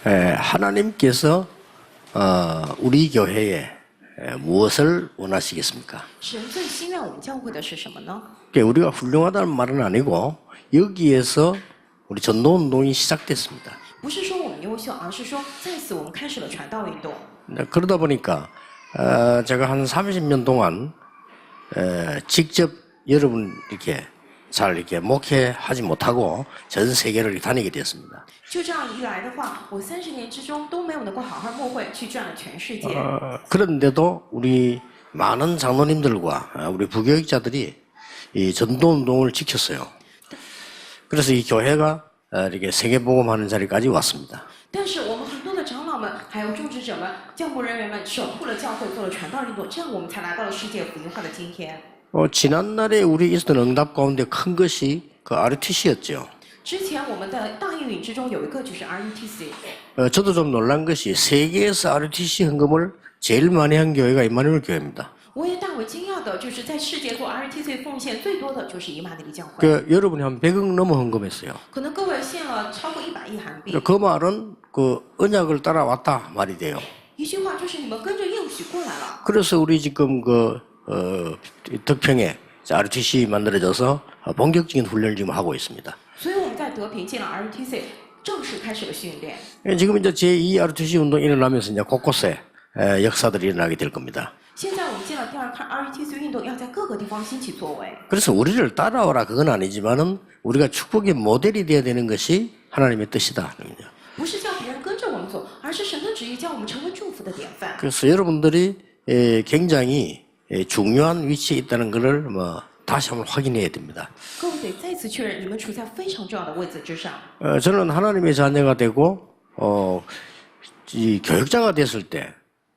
하나님께서 우리 교회에 무엇을 원하시겠습니까? 神最心愿我们教会的是什么呢？ 우리가 훌륭하다는 말은 아니고 여기에서 우리 전도운동이 시작됐습니다. 不是说我们优秀，而是说在此我们开始了传道运动。 그러다 보니까 제가 한 30년 동안 직접 여러분 이렇게 잘 이렇게 목회하지 못하고 전 세계를 다니게 됐습니다. 就这样一来的话，我30年之中都没有能够好好牧会，去转了全世界。 그런데도 우리 많은 장로님들과 우리 부교육자들이 이 전도운동을 지켰어요. 그래서 이 교회가 이렇게 세계복음하는 자리까지 왔습니다. 但是我们很多的长老们，还有种植者们、教牧人员们守护了教会，做了传道运动，这样我们才来到了世界福音化的今天。 지난날에 우리 있었던 응답 가운데 큰 것이 그 RUTC였죠. 之前我们的大应允之中有一个就是 RUTC， 저도 좀 놀란 것이 세계에서 RUTC 헌금을 제일 많이 한 교회가 임마누엘 교회입니다. 我也大为惊讶的，就是在世界做 RUTC 奉献最多的就是以马内利教会， 여러분이 한 100억 넘어 헌금했어요. 可能各位献了超过100亿韩币。 그 말은 그 언약을 따라왔다 말이 돼요. 一句话就是你们跟着应许过来了。 그래서 우리 지금 덕평에 RUTC 만들어져서 본격적인 훈련을 지금 하고 있습니다. 所以我们在德平建了 RUTC， 正式开始了训练。 지금 이제 제2 RUTC 운동이 일어나면서 이제 곳곳에 역사들이 일어나게 될 겁니다. 现在我们建了第二看 RUTC 运动，要在各个地方兴起作为。 그래서 우리를 따라오라 그건 아니지만은 우리가 축복의 모델이 되어야 되는 것이 하나님의 뜻이다. 不是叫别人跟着我们走，而是神的旨意叫我们成为祝福的典范。 그래서 여러분들이 굉장히 중요한 위치에 있다는 것을 다시 한번 확인해야 됩니다. 各位得再次确认，你们处在非常重要的位置之上。 저는 하나님의 자녀가 되고 이 교육자가 됐을 때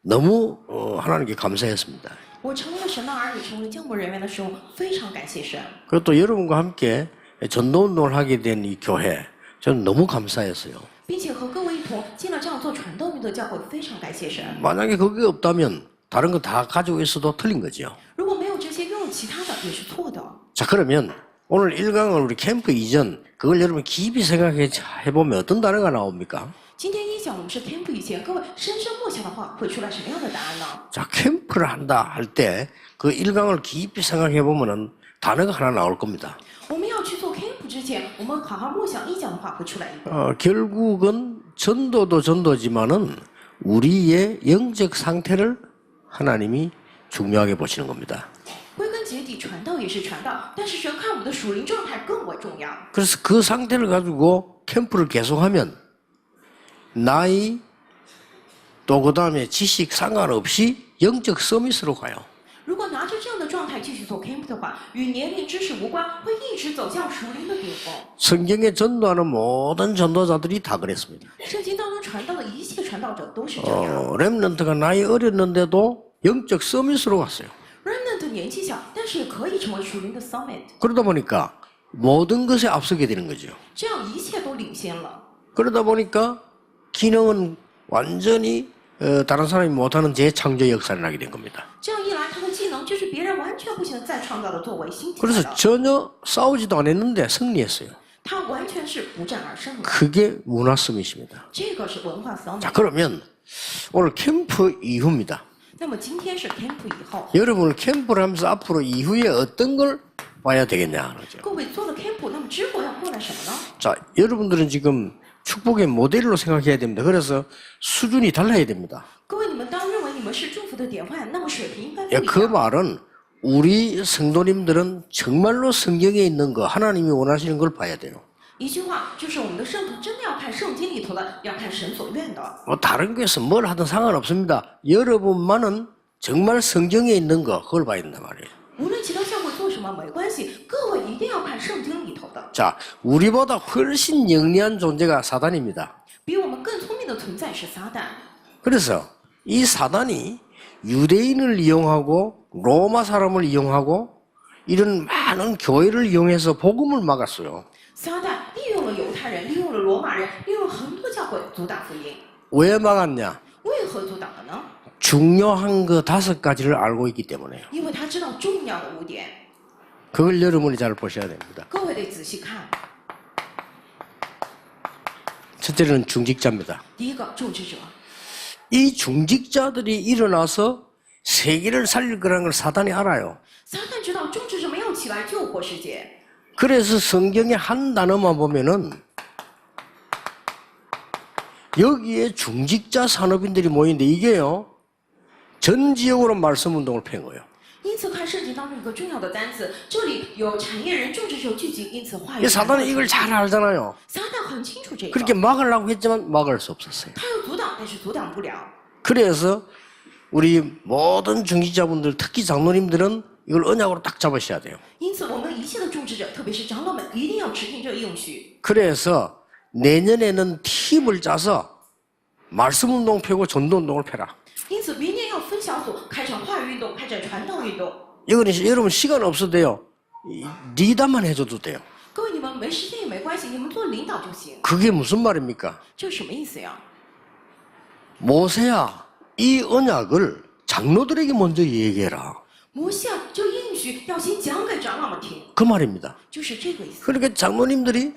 너무 하나님께 감사했습니다. 我成为了神的儿女，成为教牧人员的时候，非常感谢神。 그것도 여러분과 함께 전도운동을 하게 된 이 교회 저는 너무 감사했어요. 并且和各位一同建了这样做传道运动的教会，非常感谢神。 만약에 그게 없다면 다른 거 다 가지고 있어도 틀린 거죠. 如果没有这些，拥有其他的也是错的。 자 그러면 오늘 1강을 우리 캠프 이전 그걸 여러분 깊이 생각해 보면 어떤 단어가 나옵니까? 今天一讲我们是 camp 以前，各位深深默想的话，会出来什么样的答案呢？ 자 캠프를 한다 할 때 그 1강을 깊이 생각해 보면은 단어가 하나 나올 겁니다. 我们要去做 camp 之前，我们好好默想一讲的话，会出来一个。 결국은 전도도 전도지만은 우리의 영적 상태를 하나님이 중요하게 보시는 겁니다. 归根结底，传道也是传道，但是神看我们的属灵状态更为重要。 그래서 그 상태를 가지고 캠프를 계속하면 나이 또 그다음에 지식 상관없이 영적 서밋으로 가요. 如果拿着这样的状态继续做 camp 的话，与年龄、知识无关，会一直走向属灵的顶峰。 성경에 전도하는 모든 전도자들이 다 그랬습니다. 圣经当中传道的一切传道者都是这样。 렘넌트가 나이 어렸는데도 영적 서밋으로 갔어요. Remnant 年纪小，但是也可以成为属灵的 summit， 그러다 보니까 모든 것에 앞서게 되는 거죠. 这样一切都领先了。 그러다 보니까 기능은 완전히 다른 사람이 못하는 재창조 역사를 하게 된 겁니다. 这样一来，他的技能就是别人完全不行再创造的作为兴起来 그래서 了。 전혀 싸우지도 않았는데 승리했어요. 他完全是不战而胜的， 그게 문화 서밋입니다. 这个是文化 summit。 자 그러면 오늘 캠프 이후입니다. 那么今天是 camp 以后， 여러분을 캠프를 하면서 앞으로 이후에 어떤 걸 봐야 되겠냐 그러죠. 各位做了 camp， 那么之后要过来什么呢？ 자 여러분들은 지금 축복의 모델로 생각해야 됩니다. 그래서 수준이 달라야 됩니다. 各位，你们当认为你们是祝福的典范，那么水平应该不 예, 一 그 样。 말은 우리 성도님들은 정말로 성경에 있는 거 하나님이 원하시는 걸 봐야 돼요. 一句话就是我们的圣徒真的要看圣经里头的，要看神所愿的。 뭐 다른 교회에서 뭘 하든 상관없습니다. 여러분만은 정말 성경에 있는 거 그걸 봐야 된단 말이에요. 无论其他教会做什么没关系，各位一定要看圣经里头的。 자, 우리보다 훨씬 영리한 존재가 사단입니다. 比我们更聪明的存在是撒旦， 그래서 이 사단이 유대인을 이용하고 로마 사람을 이용하고 이런 많은 교회를 이용해서 복음을 막았어요. 撒旦利用了犹太人，利用了罗马人，利用了很多教会阻挡福音。 왜 막았냐? 为何阻挡了呢？ 중요한 그 5가지를 알고 있기 때문에요. 因为他知道重要的5点， 그걸 여러분이 잘 보셔야 됩니다. 各位得仔细看。 첫째 첫째는 중직자입니다. 第一个种植者， 이 중직자들이 일어나서 세계를 살릴 거라는 걸 사단이 알아요. 撒旦知道种植者们要起来救活世界， 그래서 성경의 한 단어만 보면은 여기에 중직자 산업인들이 모이는데 이게요 전 지역으로 말씀 운동을 펴는 거예요. 因此看圣经当中一个重要的单词，这里有产业人、种植者聚集，因此话语。 사단은 이걸 잘 알잖아요. 撒旦很清楚这个， 그렇게 막으려고 했지만 막을 수 없었어요. 他要阻挡，但是阻挡不了。 그래서 우리 모든 중직자분들, 특히 장로님들은 이걸 언약으로 딱 잡으셔야 돼요. 因此，我们一切的种植者，特别是长老们，一定要持定这个应许。 그래서 내년에는 팀을 짜서 말씀 운동 펴고 전도 운동을 펴라. 因此，明年要分小组，开展话语运动，开展传道运动。 이거는 여러분 시간 없어도 돼요. 리더만 해줘도 돼요. 各位，你们没时间也没关系，你们做领导就行。 그게 무슨 말입니까? 这什么意思呀？ 모세야, 이 언약을 장로들에게 먼저 얘기해라. 摩西啊，这应许要先讲给长老们听， 그 말입니다. 就是这个意思。 그러니까 장로님들이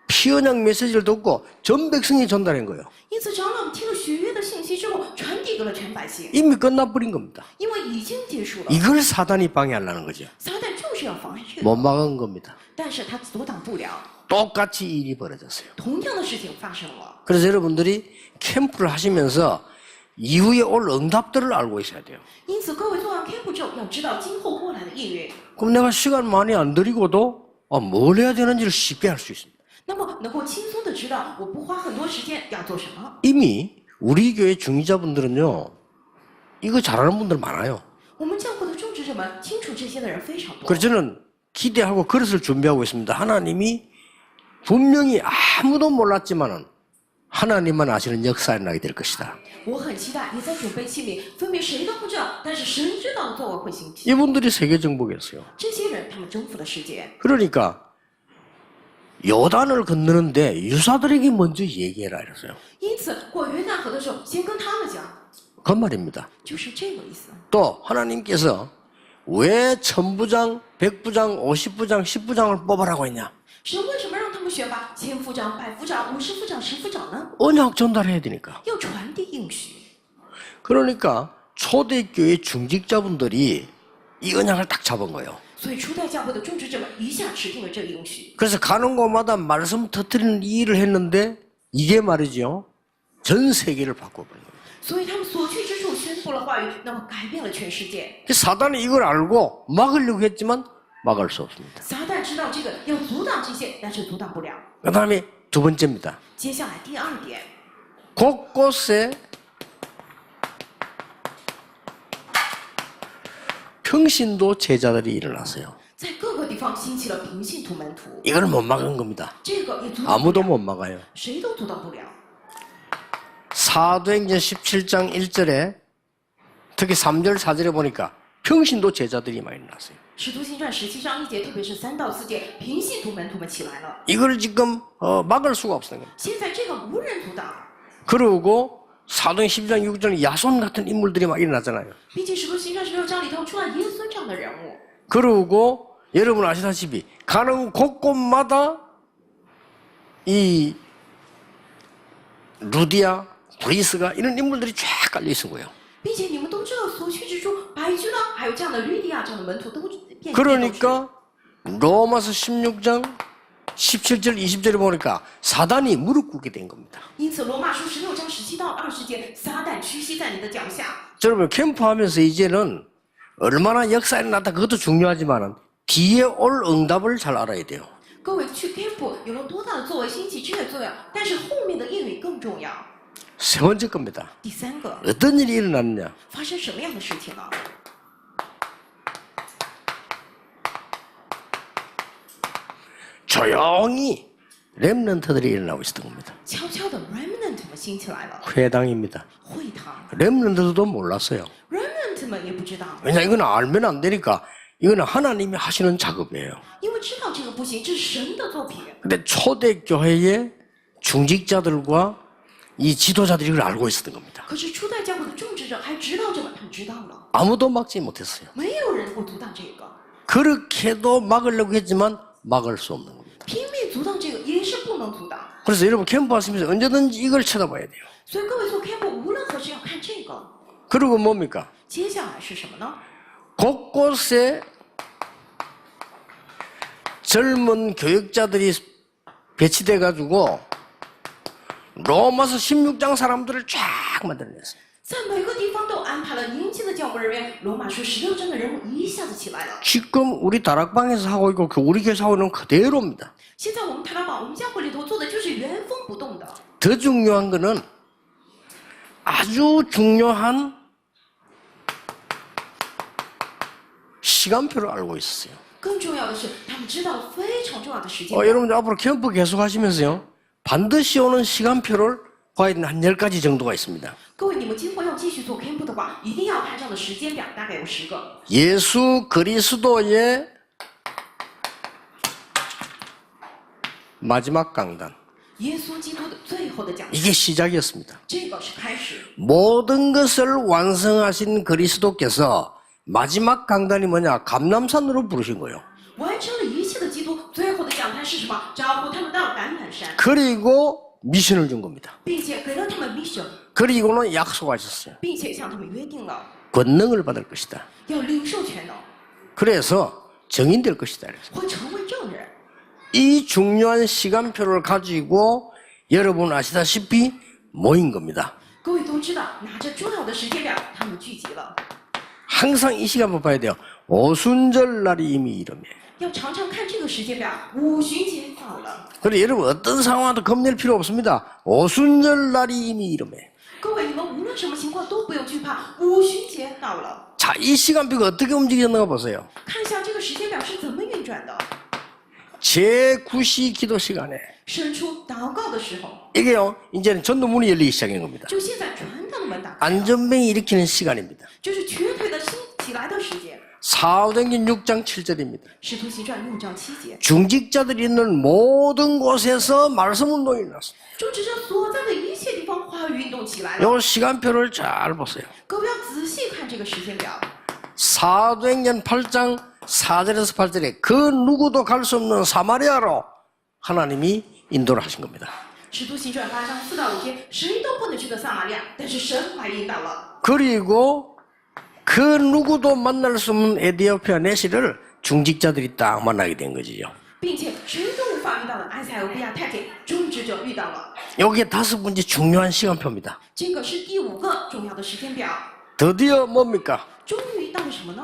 피언약 메시지를 듣고 전 백성이 전달한 거예요. 因此，长老们听了许约的信息之后，传递给了全百姓， 이미 끝나버린 겁니다. 因为已经结束了。 이걸 사단이 방해하려는 거죠. 撒旦就是要妨碍这 못 个， 막은 겁니다. 但是他阻挡不了。 똑같이 일이 벌어졌어요. 同样的事情发生了， 그래서 여러분들이 캠프를 하시면서 이후에 올 응답들을 알고 있어야 돼요. 因此各位做完 camp 之后，要知道今后过来的应允。 그럼 내가 시간 많이 안 들이고도 뭘 해야 되는지를 쉽게 알 수 있습니다. 那么能够轻松的知道，我不花很多时间要做什么。 이미 우리 교회 중위자분들은요 이거 잘하는 분들 많아요. 我们教会的种植者们清楚这些的人非常多。 그래서 저는 기대하고 그릇을 준비하고 있습니다. 하나님이 분명히 아무도 몰랐지만은 하나님만 아시는 역사에 나게 될 것이다. 我很期待，也在准备器皿，分别谁都不知道，但是神知道的作为会兴起。 이분들이 세계 정복했어요. 这些人他们征服了世界， 그러니까 요단을 건너는데 유사들에게 먼저 얘기해라 이랬어요. 因此过约旦河的时候，先跟他们讲， 그 말입니다. 就是这个意思。 또 하나님께서 왜 천부장, 백부장, 50부장, 10부장을 뽑아라고 했냐? 神为什么让他们选拔千夫长、百夫长、50夫长、10夫长呢？ 언약 전달해야 되니까. 要传递应许。 그러니까 초대교회 중직자분들이 이 언약을 딱 잡은 거예요. 所以初代教会的种植者们一下持定了这个应许。 그래서 가는 곳마다 말씀 터뜨리는 이 일을 했는데 이게 말이죠. 전 세계를 바꿔버린 거예요. 所以他们所去之处宣布了话语，那么改变了全世界。 사단이 이걸 알고 막으려고 했지만 막을 수 없습니다. 撒旦知道这个要阻挡这些，但是阻挡不了。 그 다음에 두 번째입니다. 接下来第二点， 곳곳에 평신도 제자들이 일어났어요. 在各个地方兴起了平信徒门徒， 이걸 못 막은 겁니다. 这个也阻挡不 아무도 了， 못 막아요. 谁都阻挡不了。 사도행전 17장 1절에 특히 3절 4절에 보니까 평신도 제자들이 많이 일어났어요. 使徒行传17章1节，特别是3到4节，平信徒门徒们起来了。 이걸 지금 막을 수가 없는 겁니다. 现在这个无人阻挡， 그리고 사도행 12장 6절에 야손 같은 인물들이 막 일어나잖아요. 并且使徒行传16章里头出来耶稣这样的人物。 그리고 여러분 아시다시피 가는 곳곳마다 이 루디아, 브리스가 이런 인물들이 쫙 깔려 있은 거예요. 并且你们都知道，所去之处，百居呢，还有这样的吕底亚这样的门徒都遍地都是。 그러니까 로마서 16장 17절 20절에 보니까 사단이 무릎 꿇게 된 겁니다. 因此，罗马书16章17到20节，撒旦屈膝在你的脚下。 여러분 캠프하면서 이제는 얼마나 역사에 나타 그것도 중요하지만은 뒤에 올 응답을 잘 알아야 돼요. 各位去 camp 有了多大的作为兴起，这也重要，但是后面的应允更重要。 세 번째 겁니다. 第三个， 어떤 일이 일어났느냐? 发生什么样的事情呢？ 조용히 렘넌트들이 일어나고 있었던 겁니다. 悄悄的 remnant 们兴起来了， 회당입니다. 会堂 렘넌트도 몰랐어요. remnant 们也不知道， 왜냐 이건 알면 안 되니까 이거는 하나님이 하시는 작업이에요. 因为知道这个不行，这是神的作品。 근데 초대교회의 중직자들과 이 지도자들이 이걸 알고 있었던 겁니다. 可是初代教会的种植者还知道这个，他们知道了， 아무도 막지 못했어요. 没有人能够阻挡这个， 그렇게도 막으려고 했지만 막을 수 없는 겁니다. 拼命阻挡这个也是不能阻挡。 그래서 여러분 캠프 왔으면서 언제든지 이걸 쳐다봐야 돼요. 所以各位做 camp 无论何时要看这个。 그리고 뭡니까? 接下来是什么呢？ 곳곳에 젊은 교역자들이 배치돼 가지고 로마서 16장 사람들을 쫙 만들어냈어요. 在每个地方都安排了年轻的教牧人员，罗马书16章的人物一下子起来了。 지금 우리 다락방에서 하고 있고 우리 교회에서 하고 있는 그대로입니다. 现在我们台湾堡，我们教会里头做的就是原封不动的。 더 중요한 거는 아주 중요한 시간표를 알고 있었어요. 更重要的是，他们知道了非常重要的时间。 여러분들 앞으로 캠프 계속 하시면서요. 반드시 오는 시간표를 봐야 되는 한 10가지 정도가 있습니다. 各位，你们今后要继续做 camp 的话，一定要按照的时间表，大概有10个。 예수 그리스도의 마지막 강단. 耶稣基督的最后的讲道， 이게 시작이었습니다. 这个是开始。 모든 것을 완성하신 그리스도께서 마지막 강단이 뭐냐? 감람산으로 부르신 거예요. 完成了一切的基督，最后的讲坛是什么？招呼他们到橄榄山， 그리고 미션을 준 겁니다. 并且给了他们 mission， 그리고는 약속하셨어요. 并且向他们约定了 권능을 받을 것이다. 要领受全能， 그래서 정인될 것이다. 그래서. 会成为证人。 이 중요한 시간표를 가지고 여러분 아시다시피 모인 겁니다. 各位都知道，拿着重要的时间表，他们聚集了。 항상 이 시간만 봐야 돼요. 오순절 날이 이미 이름에. 要常常看这个时间表，五旬节到了。 그래 여러분 어떤 상황도 겁낼 필요 없습니다. 오순절 날이 이미 이름에. 各位，你们无论什么情况都不用惧怕，五旬节到了。 자, 이 시간표가 어떻게 움직였는가 보세요. 看一下这个时间表是怎么运转的。 제9시 기도 시간에 伸出祷告的时候， 이게요 이제는 전도 문이 열리기 시작한 겁니다. 就现在传道的门打开， 안전뱅이 일으키는 시간입니다. 就是瘸腿的兴起来的时间。 사도행전 6장 7절입니다. 使徒行传6章7节， 중직자들이 있는 모든 곳에서 말씀 운동이 일어났습니다. 种植者所在的一切地方话语运动起来了。 요 시간표를 잘 보세요. 各位要仔细看这个时间表。 사도행전 8장 4절에서 8절에 그 누구도 갈 수 없는 사마리아로 하나님이 인도를 하신 겁니다. 使徒行传8章4到5节，谁都不能去的撒玛利亚，但是神来引导了。 그리고 그 누구도 만날 수 없는 에디오피아 내시를 중직자들이 딱 만나게 된 거지요. 并且谁都无法遇到的埃塞俄比亚太监，种植者遇到了。 여기에 5번째 중요한 시간표입니다. 这个是第5个重要的时间表。 드디어 뭡니까? 终于到了什么呢？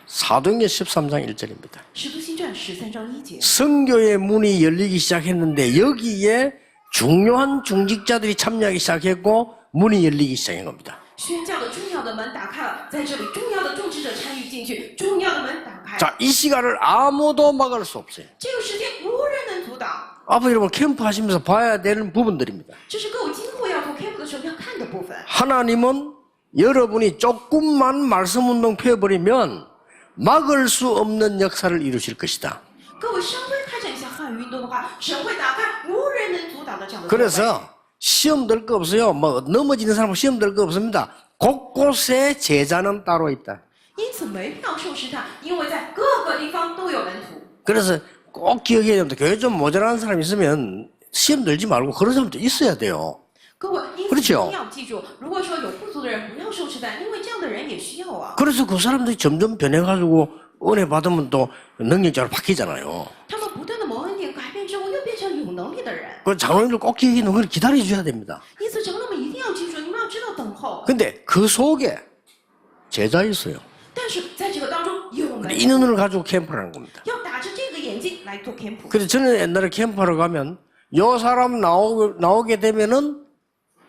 사도행전 13장 1절입니다. 使徒行传13章1节， 선교의 문이 열리기 시작했는데 여기에 중요한 중직자들이 참여하기 시작했고 문이 열리기 시작한 겁니다. 宣教的重要的门打开了，在这里重要的种植者参与进去，重要的门打开。 자, 이 시간을 아무도 막을 수 없어요. 这个时间无人能阻挡， 앞으로 여러분 캠프 하시면서 봐야 되는 부분들입니다. 这是各位今后要做 camp 的时候要看的部分。 하나님은 여러분이 조금만 말씀 운동 펴버리면 막을 수 없는 역사를 이루실 것이다. 各位稍微开展一下话语运动的话，神会打开无人能阻挡的这样的作为。 그래서 시험 들 거 없어요. 뭐 넘어지는 사람은 시험 들 거 없습니다. 곳곳에 제자는 따로 있다. 因此没必要受试探，因为在各个地方都有门徒。 그래서 꼭 기억해야 됩니다. 교회 좀 모자란 사람 있으면 시험 들지 말고 그런 사람도 있어야 돼요. 各位，因此一 그렇죠 定要记住，如果说有不足的人，不要受试探，因为这样的人也需要啊。 그래서 그 사람들이 점점 변해가지고 은혜 받으면 또 능력자로 바뀌잖아요. 他们不断的蒙恩典改变之后，又变成有能力的人。 그 장로님들 꼭 기억해놓은 걸 기다려줘야 됩니다. 因此，长老们一定要记住，你们要知道等候。 근데 그 속에 제자 있어요. 但是在这个当中有门 이 눈을 가지고 캠프를 하는 겁니다. 要打着这个眼睛来做 camp。 그래서 저는 옛날에 캠프하러 가면 요 사람 나오게 되면은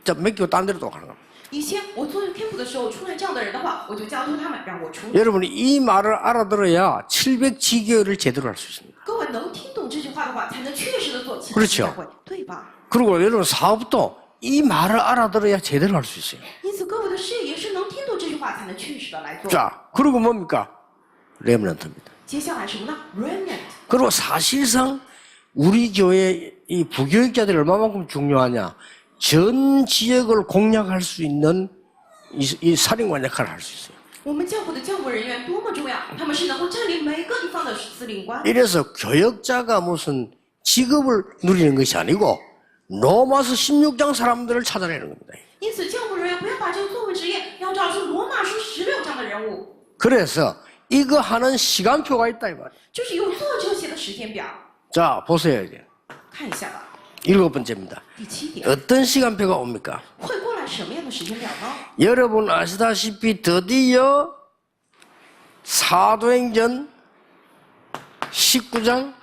몇 개월 딴 데로 또 가는 겁니다. 以前我做 camp 的时候，出来这样的人的话，我就交托他们让我处理。 여러분이 이 말을 알아들어야 700지교를 제대로 할 수 있습니다. 各位能听懂这句话的话，才能确实的做其 그렇죠 教会，对吧？ 그리고 여러분 사업도 이 말을 알아들어야 제대로 할 수 있어요. 因此，各位的事业也是能听懂这句话，才能确实的来做。 자, 그리고 뭡니까? 레몬트입니다. 接下来什么呢 ？remnant。 그리고 사실상 우리 교회 이 부교육자들이 얼마만큼 중요하냐? 전 지역을 공략할 수 있는 이 살인관 역할을 할 수 있어요. 我们教会的教牧人员多么重要，他们是能够占领每个地方的司令官。 이래서 교역자가 무슨 직업을 누리는 것이 아니고 로마서 16장 사람들을 찾아내는 겁니다. 因此，教牧人员不要把这个作为职业，要找出罗马书16章的人物， 그래서 이거 하는 시간표가 있다 이 말이에요. 就是有做这些的时间表。 자, 보세요 이제. 看一下吧， 7번째입니다. 第7点， 어떤 시간표가 옵니까? 会过来什么样的时间表呢？ 여러분 아시다시피 드디어 사도행전 19장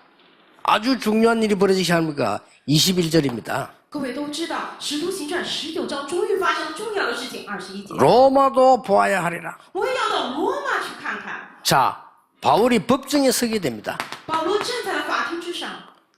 아주 중요한 일이 벌어지기 시작합니까? 21절입니다. 各位都知道，《使徒行传》19章终于发生重要的事情。21节， 로마도 보아야 하리라. 我也要到罗马去看看。 자, 바울이 법정에 서게 됩니다. 保罗站在了法庭之上，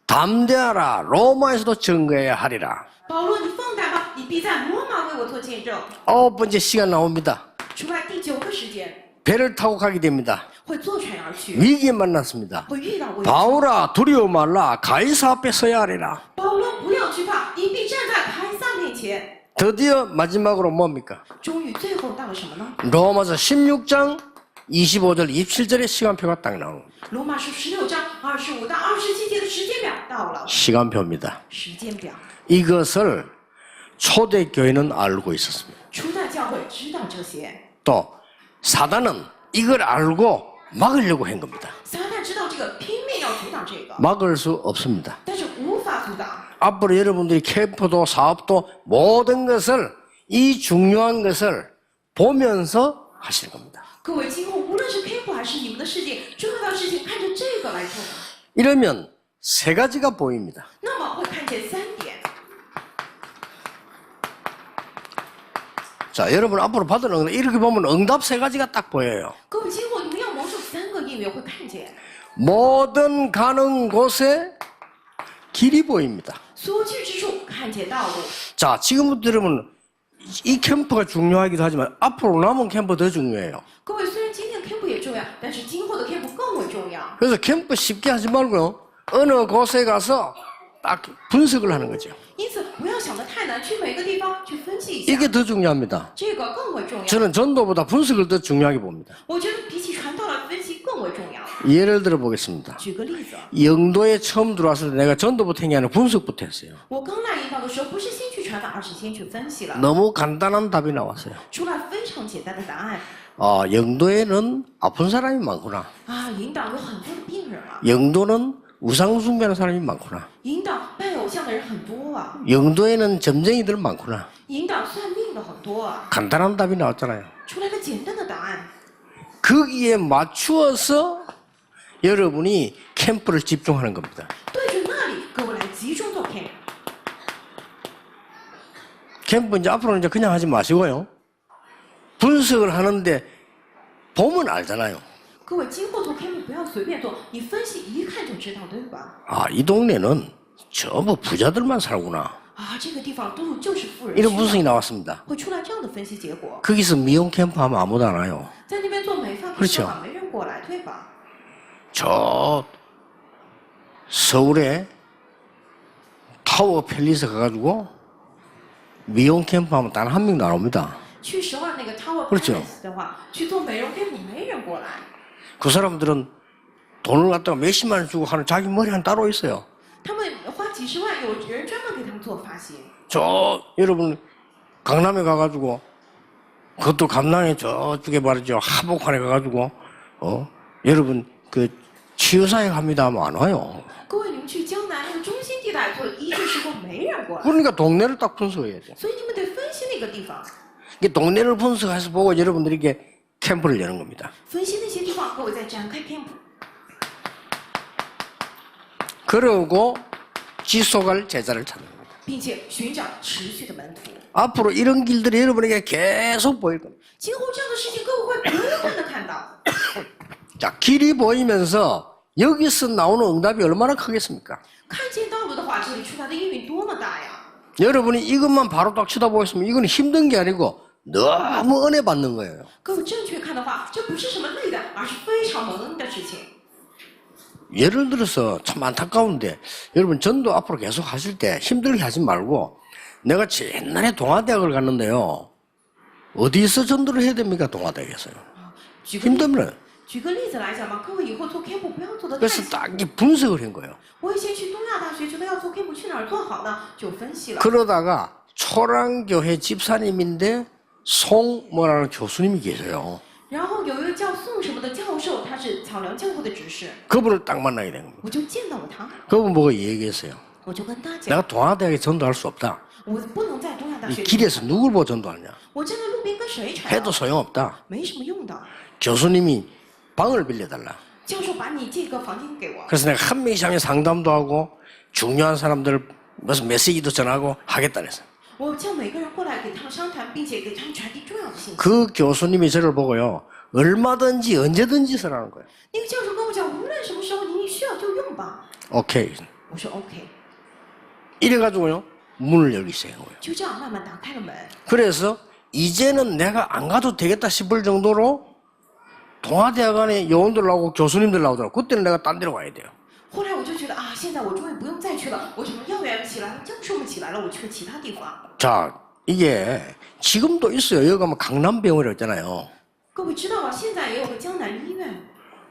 담대하라. 로마에서도 증거해야 하리라. 保罗，你放胆吧，你必在罗马为我做见证。 9번째 시간 나옵니다. 出来第9个时间， 배를 타고 가게 됩니다. 会坐船而去， 위기에 만났습니다. 会遇到危机。 바울아 두려워 말라. 가이사 앞에 서야 하리라. 保罗，不要惧怕，你必站在凯撒面前。 드디어 마지막으로 뭡니까? 终于，最后到了什么呢？ 로마서 16장 25절 27절의 시간표가 딱 나오는 겁니다. 罗马书16章25到27节的时间表到了。 시간표입니다. 时间表， 이것을 초대교회는 알고 있었습니다. 初代教会知道这些， 또 사단은 이걸 알고 막으려고 한 겁니다. 撒旦知道这个，拼命要阻挡这个， 막을 수 없습니다. 但是无法阻挡。 앞으로 여러분들이 캠프도 사업도 모든 것을 이 중요한 것을 보면서 하시는 겁니다. 各位，今后无论是 Camp 还是你们的世界，重要的事情看着这个来做， 이러면 세 가지가 보입니다. 那么会看见3点。 자, 여러분 앞으로 받은 응답 이렇게 보면 응답 세 가지가 딱 보여요. 各位，今后你们要蒙受3个应允，会看见 모든 가는 곳에 길이 보입니다. 所去之处看见道路。 자, 지금부터 여러분 이 캠프가 중요하기도 하지만 앞으로 남은 캠프 더 중요해요. 各位，虽然今天的 Camp 也重要，但是今后的 Camp 更为重要。 그래서 캠프 쉽게 하지 말고요. 어느 곳에 가서 딱 분석을 하는 거죠. 因此，不要想得太难，去每个地方去分析一下， 이게 더 중요합니다. 这个更为重要。 저는 전도보다 분석을 더 중요하게 봅니다. 我觉得比起传道来分析更为重要。 예를 들어 보겠습니다. 举个例子， 영도에 처음 들어왔을 때 내가 전도부터 한 게 아니라 분석부터 했어요. 我刚来引导的时候，不是先去传道，而是先去分析了， 너무 간단한 답이 나왔어요. 出来非常简单的答案。 영도에는 아픈 사람이 많구나. 啊，引导有很多的病人啊， 영도는 우상 숭배하는 사람이 많구나. 引导拜偶像的人很多啊， 영도에는 점쟁이들 많구나. 引导算命的很多啊， 간단한 답이 나왔잖아요. 出来了简单的答案。 거기에 맞추어서 여러분이 캠프를 집중하는 겁니다. 对准那里，各位来集中做 camp。 캠프 이제 앞으로는 이제 그냥 하지 마시고요. 분석을 하는데 보면 알잖아요. 各位，今后做 camp 不要随便做，你分析一看就知道，对吧？ 아, 이 동네는 전부 부자들만 살구나. 啊，这个地方都就是富人 이런 区 분석이 的， 나왔습니다. 会出来这样的分析结果。 거기서 미용 캠프 하면 아무도 안 와요. 在那边做美发 그렇죠 的话，没人过来，对吧？ 저 서울에 타워 팰리스 가가지고 미용 캠프 하면 단 한 명도 안 옵니다. 去首尔那个 Tower 그렇죠 Palace 的话，去做美容 camp 没人过来。 그 사람들은 돈을 갖다가 몇십만 원 주고 하는 자기 머리 한 따로 있어요. 他们花几十万，有人专门给他们做发型。 저 여러분 강남에 가가지고 그것도 강남에 저쪽에 말이죠 하복판에 가가지고 여러분 그 치유사에 갑니다 하면 안 와요. 各位，你们去江南那个中心地带做医治施工，没人过来， 그러니까 동네를 딱 분석해야 돼. 所以你们得分析那个地方， 이게 동네를 분석해서 보고 여러분들이 이렇게 캠프를 여는 겁니다. 分析那些地方，各位再展开 camp， 그러고 지속할 제자를 찾는 겁니다. 并且寻找持续的门徒。 앞으로 이런 길들이 여러분에게 계속 보일 겁니다. 今后这样的事情，各位会不断的看到。 자, 길이 보이면서 여기서 나오는 응답이 얼마나 크겠습니까? 看见道路的话，这里出来的应允多么大呀！ 여러분이 이것만 바로 딱 쳐다보겠으면 이건 힘든 게 아니고 너무 은혜 받는 거예요. 各位正确看的话，这不是什么累的，而是非常蒙恩的事情。 예를 들어서 참 안타까운데 여러분 전도 앞으로 계속 하실 때 힘들게 하지 말고 내가 옛날에 동아대학을 갔는데요. 어디서 전도를 해야 됩니까? 동아대학에서요. 힘들면. 举个例子来讲吧，各位以后做 camp 不要做的太 그래서 辛苦。 딱 이 분석을 한 거예요. 我以前去东亚大学，觉得要做 camp 去哪儿做好呢？就分析了。 그러다가 초랑교회 집사님인데 송 뭐라는 교수님이 계세요. 然后有一个叫宋什么的教授，他是草寮教会的执事， 그분을 딱 만나게 된 겁니다. 我就见到了他， 그분 보고 얘기했어요. 我就跟他讲， 내가 동아대학에 전도할 수 없다. 我不能在东亚大 이 学， 길에서 누굴 보고 전도하냐. 我站在路边跟谁传 해도 道， 소용없다. 没什么用的。 교수님이 방을 빌려달라. 教授把你这个房间给我， 그래서 내가 한 명 이상의 상담도 하고 중요한 사람들 무슨 메시지도 전하고 하겠다 그랬어. 我叫每个人过来给他们商谈，并且给他们传递重要的信息。 그 교수님이 저를 보고요. 얼마든지 언제든지 쓰라는 거예요. 那个教授跟我讲，无论什么时候你需要就用吧。 오케이. 我说 OK， 이래가지고요. 문을 열기 시작한 거예요. 就这样慢慢打开了门。 그래서 이제는 내가 안 가도 되겠다 싶을 정도로 동아대학 안에 요원들 나오고 교수님들 나오더라고. 그때는 내가 딴 데로 가야 돼요. 后来我就觉得啊，现在我终于不用再去了。我什么要员起来了，教授们起来了，我去了其他地方。 자, 이게 지금도 있어요. 여기 가면 강남병원이라고 있잖아요. 各位知道吗？现在也有个江南医院，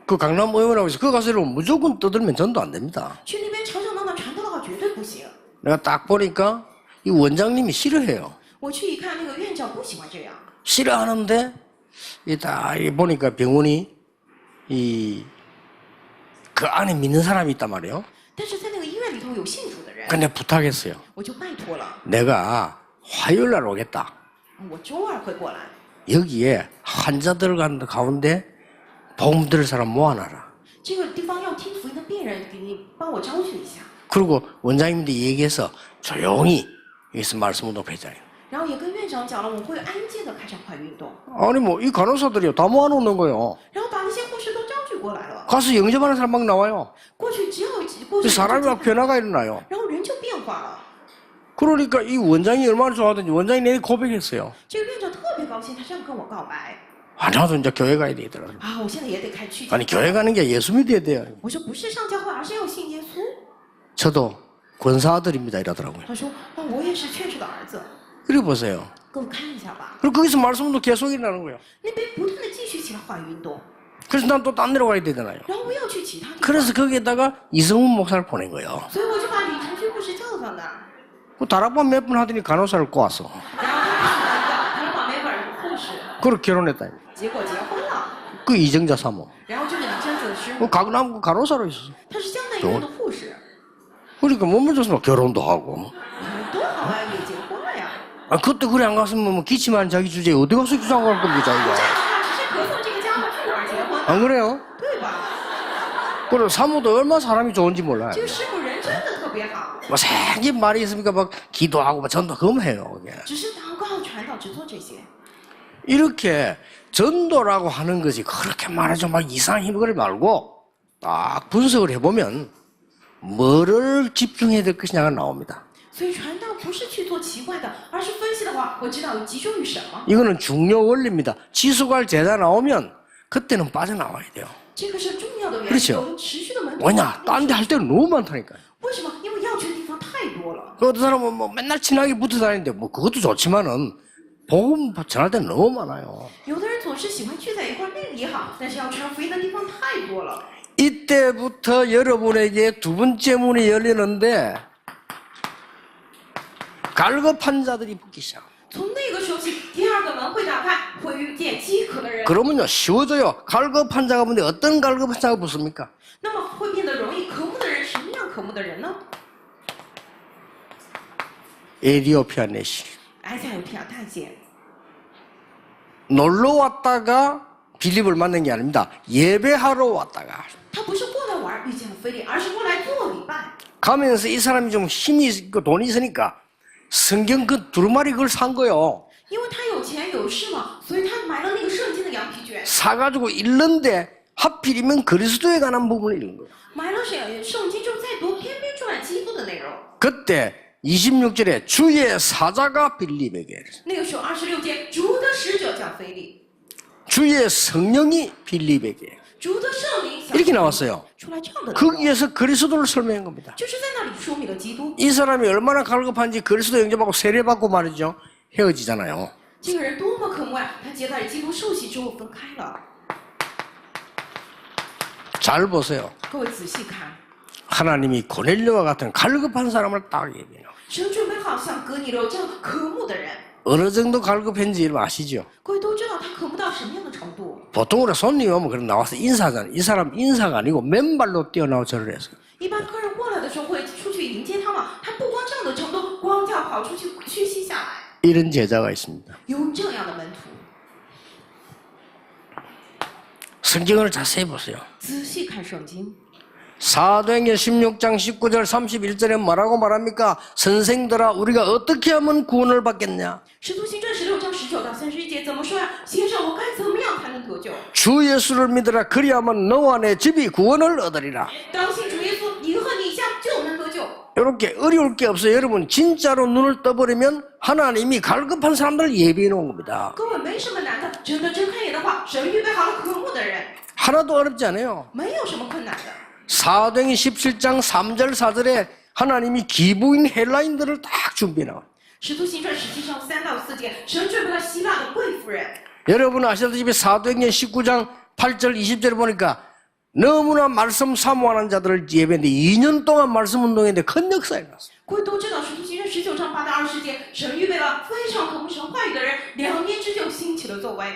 그 강남병원이라고 해서 그 가서 무조건 떠들면 전도 안 됩니다. 去那边吵吵闹闹传道的话绝对不行。 내가 딱 보니까 이 원장님이 싫어해요. 我去一看，那个院长不喜欢这样。 싫어하는데 딱 보니까 병원이 그 안에 믿는 사람이 있단 말이에요. 但是在那个医院里头有信主的人， 근데 부탁했어요. 我就拜托了， 내가 화요일 날 오겠다. 我周二会过来。 여기에 환자들 가운데 복음 들을 사람 모아놔라. 这个地方要听福音的病人，给你帮我招聚一下。 그리고 원장님도 얘기해서 조용히 여기서 말씀을 높여줘요. 然后也跟院长讲了，我会安静的开展快运动， 아니 뭐 이 간호사들이요 다 모아놓는 거예요. 然后把那些护士都招聚过来了。 가서 영접하는 사람 막 나와요. 过去只有过 그 去 사람이 막 변화가 일어나요. 然后人就变化了。 그러니까 이 원장이 얼마나 좋아하든지 원장이 내게 고백했어요. 这个院长特别高兴，他这样跟我告白 아, 나도 이제 교회 가야 되더라고요. 啊，我现在也得开去。 아니 교회 가는 게 예수 믿어야 돼요. 我说不是上教会，而是要信耶稣。 저도 권사 아들입니다 이러더라고요. 他说，那我也是劝世的儿子， 그래 보세요. 给我看一下吧。 그리고 거기서 말씀도 계속 일어나는 거예요. 那边不断的继续起了坏运动， 그래서 난 또 딴 데로 가야 되잖아요. 然后我要去其他地方， 그래서 거기에다가 이성훈 목사를 보낸 거예요. 所以我就把李承勋护士叫到那儿， 그 다락방 몇 번 하더니 간호사를 꼬았어. 然后他把美本护士， 그렇게 결혼했다. 结果结婚了， 그 이정자 사모. 然後就是李贞子师 그 母， 강남 간호사로 있었어. 她是江南医院的护士， 그러니까 몸을 줬으면 결혼도 하고. 多好啊，也结婚了呀。 아, 그때 그래 안 갔으면 뭐 기침하는 자기 주제에 어디 가서 기도한 걸 겁니다, 这 자기가. 样的话，只是咳嗽这个家伙去哪儿结婚？ 안 그래요? 对吧？ 그리고 사모도 얼마나 사람이 좋은지 몰라요. 这个师傅人真的特别好， 뭐 생긴 말이 있으니까 막 기도하고 막 전도 그럼 해요. 그게. 只是祷告、传道，只做这些。 이렇게 전도라고 하는 것이 그렇게 말하죠. 막 이상한 힘거리 말고 딱 분석을 해보면 뭐를 집중해야 될 것이냐가 나옵니다. 所以传道不是去做奇怪的，而是分析的话，我知道集中于什么。 이거는 중요 원리입니다. 지수갈 제자 나오면 그때는 빠져나와야 돼요. 这个是重要的原因， 그렇죠 我们持续的门徒。 왜냐? 딴 데 할 때는 너무 많다니까요. 为什么？因为要去的地方太多了。 그 어떤 사람은 뭐 맨날 친하게 붙어 다니는데 뭐 그것도 좋지만은 복음 전할 때는 너무 많아요. 有的人总是喜欢聚在一块儿，那个也好，但是要传福音的地方太多了。 이때부터 여러분에게 두 번째 문이 열리는데 갈급한 자들이 붙기 시작. 从那个时候起，第二个门会打开，会遇见饥渴的人， 그러면요 쉬워져요. 갈급한 자가 뭔데 어떤 갈급한 자가 붙습니까? 那么会变得容易。渴慕的人，什么样渴慕的人呢？ 에디오피아 내시 埃塞俄比亚太监， 놀러 왔다가 빌립을 만난 게 아닙니다. 예배하러 왔다가 他不是过来玩遇见了腓力，而是过来做礼拜。 가면서 이 사람이 좀 힘이 있고 돈이 있으니까 성경 그 두루마리 그걸 산 거요. 因为他有钱有势嘛，所以他买了那个圣经的羊皮卷， 사가지고 읽는데 하필이면 그리스도에 관한 부분을 읽는 거예요. 买了圣经就再读，偏偏传基督的内容。 그때 26절에 주의 사자가 빌립에게 那个时候26节，主的使者叫腓力， 주의 성령이 빌립에게 主的圣灵 이렇게 나왔어요. 出来这样的内容， 거기에서 그리스도를 설명한 겁니다. 就是在那里说明了基督。 이 사람이 얼마나 갈급한지 그리스도 영접하고 세례받고 말이죠. 헤어지잖아요. 这个人多么渴慕呀！他接待基督受洗之后分开了。잘 보세요. 各位仔细看， 하나님이 고넬료와 같은 갈급한 사람을 딱 얘기해요. 神准备好像格尼流这样渴慕的人。 어느 정도 갈급한지 여러분 아시죠? 各位都知道他渴慕到什么样的程度？ 보통 우리 손님이 오면 그런 나와서 인사하잖아요. 이 사람 인사가 아니고 맨발로 뛰어나와 절을 했어요. 一般客人过来的时候会出去迎接他嘛，他不光这样的程度，光脚跑出去屈膝下来。 이런 제자가 있습니다. 有这样的门徒， 성경을 자세히 보세요. 仔细看圣经。 사도행전 16장 19절 31절에 뭐라고 말합니까? 선생들아 우리가 어떻게 하면 구원을 받겠냐? 使徒行传16章19到31节怎么说呀？先生，我该怎么样才能得救？ 주 예수를 믿으라 그리하면 너와 내 집이 구원을 얻으리라. 当信主耶稣，你和你一家就能得救。 이렇게 어려울 게 없어요. 여러분 진짜로 눈을 떠버리면 하나님이 갈급한 사람들을 예비해 놓은 겁니다. 各位没什么难的，真的睁开眼的话，神预备好了渴慕的人， 하나도 어렵지 않아요. 没有什么困难的。 사도행전 17장 3절 4절에 하나님이 기부인 헬라인들을 딱 준비해 놔요. 使徒行传17章3到4节，神准备了希腊的贵妇人。 여러분 아시다시피 사도행전 19장 8절 20절에 보니까 너무나 말씀 사모하는 자들을 예배했는데 2년 동안 말씀 운동했는데 큰 역사가 일어났어요. 各位都知道，使徒行传19章8到20节，神预备了非常渴慕神话语的人，2年之久兴起了作为，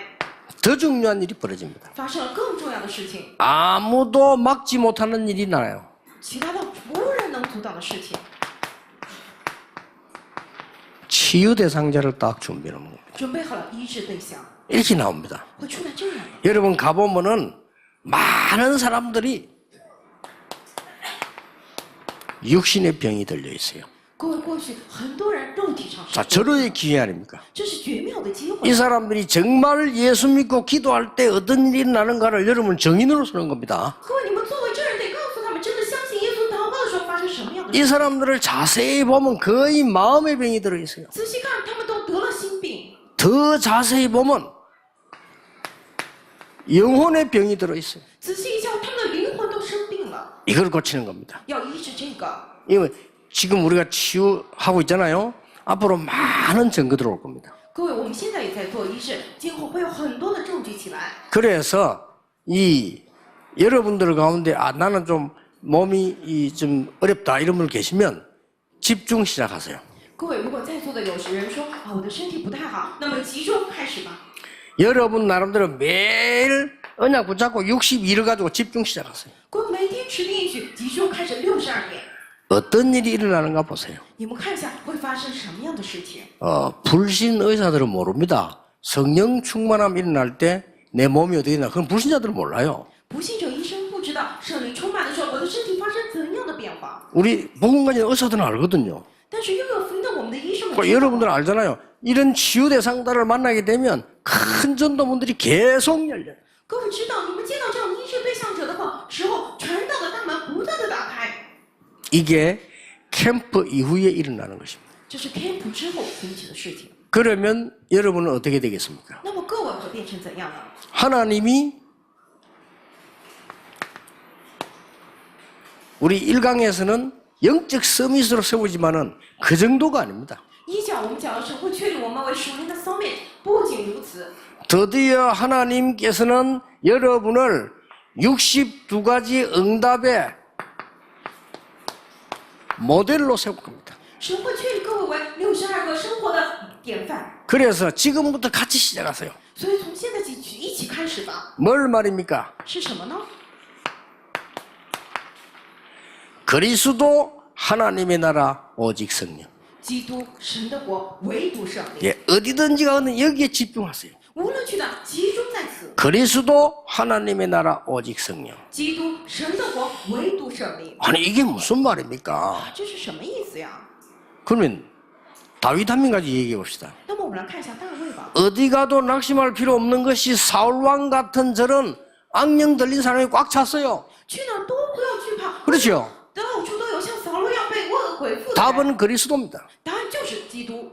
더 중요한 일이 벌어집니다. 发生了更重要的事情， 아무도 막지 못하는 일이 나요. 其他的无人能阻挡的事情。 치유 대상자를 딱 준비해 놓은 겁니다. 准备好了医治对象， 이렇게 나옵니다. 会出来这样的。 여러분 가보면은 많은 사람들이 육신의 병이 들려 있어요. 各位过去很多人肉体上 자, 是， 절호의 기회 아닙니까? 这是绝妙的机 이 会。 사람들이 정말 예수 믿고 기도할 때 어떤 일이 나는가를 여러분 증인으로 서는 겁니다. 各位，你们作为证人得告诉他们，真的相信耶稣祷告的时候发生什么样的 이 事。 사람들을 자세히 보면 거의 마음의 병이 들어 있어요. 仔细看，他们都得了心病。 더 자세히 보면 영혼의 병이 들어 있어요. 仔细一想，他们的灵魂都生病了， 이걸 고치는 겁니다. 要医治这个。 이거 지금 우리가 치유하고 있잖아요. 앞으로 많은 증거들 올 겁니다. 各位，我们现在也在做医治，今后会有很多的证据起来。 그래서 이 여러분들 가운데 나는 좀 몸이 좀 어렵다 이런 분 계시면 집중 시작하세요. 各位，如果在座的有人说啊，我的身体不太好，那么集中开始吧。 여러분 나름대로 매일 언약 붙잡고 62를 가지고 집중 시작하세요. 各位，每天持定应许，集中开始62年。 어떤 일이 일어나는가 보세요. 你们看一下会发生什么样的事情？ 불신 의사들은 모릅니다. 성령 충만함 일어날 때 내 몸이 어떻게 되나 그건 불신자들은 몰라요. 不信者医生不知道圣灵充满的时候，我的身体发生怎样的变化。 우리 복음 가진 의사들은 알거든요. 但是拥有福音的我们的医生们 그 知道， 여러분들은 알잖아요. 이런 치유 대상자를 만나게 되면 큰 전도문들이 계속 열려요. 各位知道，你们见到这样医治对象者的时候，传道的大门不断的打开。 이게 캠프 이후에 일어나는 것입니다. 这是 camp 之后引起的事情。 그러면 여러분은 어떻게 되겠습니까? 那么各位会变成怎样呢？ 하나님이 우리 1강에서는 영적 서밋으로 세우지만은 그 정도가 아닙니다. 一讲我们讲的是会确立我们为属灵的 summit，不仅如此， 드디어 하나님께서는 여러분을 62가지 응답의 모델로 세울 겁니다. 神会确立各位为62个生活的典范。 그래서 지금부터 같이 시작하세요. 所以从现在起一起开始吧。 뭘 말입니까? 是什么呢？ 그리스도 하나님의 나라 오직 성령. 基督神的国，唯独圣灵。 예, 어디든지 가든 여기에 집중하세요. 无论去哪，集中在此。 그리스도 하나님의 나라 오직 성령. 基督神的国，唯独圣灵。 아니 이게 무슨 말입니까? 这是什么意思呀？ 그러면 다윗 한 명까지 얘기해 봅시다. 那么我们来看一下大卫吧。 어디 가도 낙심할 필요 없는 것이 사울왕 같은 저런 악령 들린 사람이 꽉 찼어요. 去哪儿都不要惧怕， 그렇죠? 到处都有像扫罗一样被恶鬼附的人。 답은 그리스도입니다. 答案就是基督。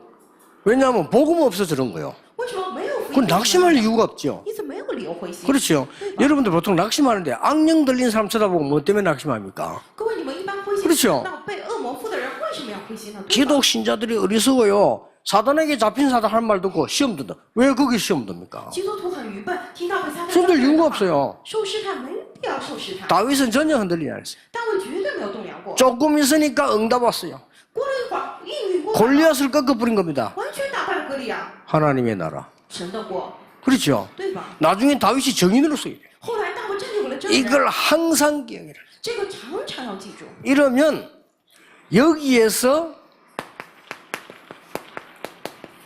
왜냐하면 복음 없어서 저런 거예요. 为什么没有福 그건 音？ 낙심할 이유가 없죠. 因此没有理由灰心。 그렇죠? 여러분들 보통 낙심하는데 악령 들린 사람 쳐다보고 뭐 때문에 낙심합니까? 各位，你们一般灰心， 그렇죠 那被恶魔附的人为什么要灰心呢？对吧 기독 신자들이 어리석어요. 사단에게 잡힌 사단 할 말 듣고 시험 든다. 왜 거기 시험 듭니까? 基督徒很愚笨，听到被撒旦 손들 이유가 없어요. 受试探没必不要受试探。 다윗은 전혀 흔들리지 않았어요. 大卫绝对没有动摇过。 조금 있으니까 응답 왔어요. 过了一会儿，应允过来了， 골리앗을 꺾어버린 겁니다. 完全打败了歌利亚， 하나님의 나라. 神的国， 그렇죠. 对吧？ 나중에 다윗이 정인으로 쓰게 돼요. 后来大卫真的有了证人， 이걸 항상 기억해라. 这个常常要记住。 이러면 여기에서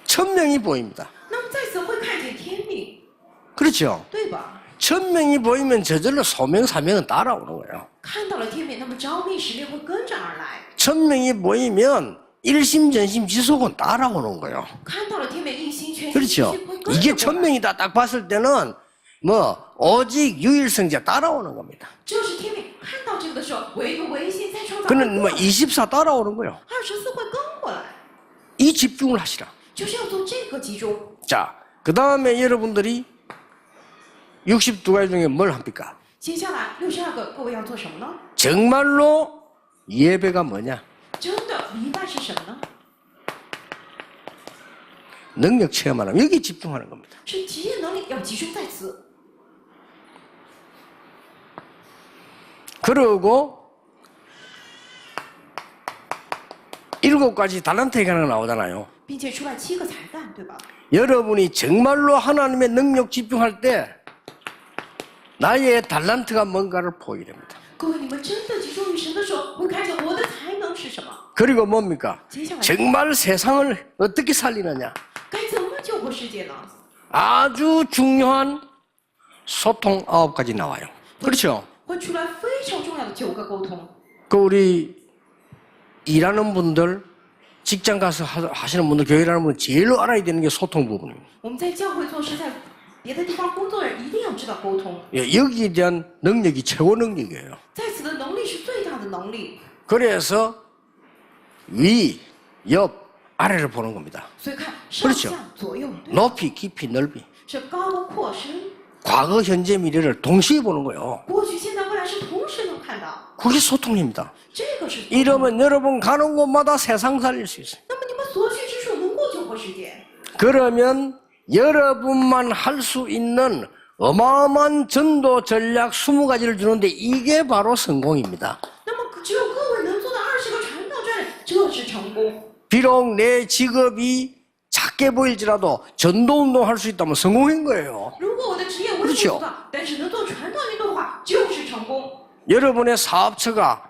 천명이 보입니다. 那么在此会看见天命， 그렇죠. 对吧？ 천명이 보이면 저절로 소명 사명은 따라오는 거예요. 看到了天命，那么召命使命会跟着而来。 천명이 보이면 일심전심 지속은 따라오는 거예요. 看到了天命，一心全心 그렇죠. 会跟着 이게 过来。 천명이다 딱 봤을 때는 뭐 오직 유일성자 따라오는 겁니다. 这是天命，看到这个的时候，唯独唯心在创造。 그는 뭐 24 따라오는 거예요. 24会跟过来， 이 집중을 하시라. 就是要做这个集中。 자, 그 다음에 여러분들이 62가지 중에 뭘 합니까? 接下来62个，各位要做什么呢？ 정말로 예배가 뭐냐? 真的礼拜是什么呢？ 능력 체험하는 여기 집중하는 겁니다. 是体验能力，要集中在此。 그리고 7가지 달란트 얘기하는 거 나오잖아요. 并且出来7个才干，对吧？ 여러분이 정말로 하나님의 능력 집중할 때 나의 달란트가 뭔가를 보이게 됩니다. 各位，你们真的集中于神的时候，会看见我的才能是什么。 그리고 뭡니까? 接下来 정말 세상을 어떻게 살리느냐? 该怎么救活世界呢？ 아주 중요한 소통 9가지 나와요. 그렇죠? 会出来非常重要的9个沟通。 그 우리 일하는 분들, 직장 가서 하시는 분들, 교회 일하는 분들 제일 알아야 되는 게 소통 부분입니다. 我们在教会做事，在别的地方工作的人一定要知道沟通， 예, 여기에 대한 능력이 최고 능력이에요. 在此的能力是最大的能力。 그래서 위, 옆, 아래를 보는 겁니다. 所以看上 그렇죠 下左右，对吧 높이, 깊이, 넓이. 是高阔深， 과거, 현재, 미래를 동시에 보는 거예요. 过去、现在、未来是同时能看到， 그게 소통입니다. 这个是。 이러면 여러분 가는 곳마다 세상 살릴 수 있어요. 那么你们所去之处能够救活世界， 그러면 여러분만 할 수 있는 어마어마한 전도 전략 20가지를 주는데 이게 바로 성공입니다. 那么只有各位能做的20个传道战略，这是成功。 비록 내 직업이 작게 보일지라도 전도운동 할 수 있다면 성공인 거예요. 如果我的职业微不足道，但是能做传道运动的话，就是成功。 여러분의 사업처가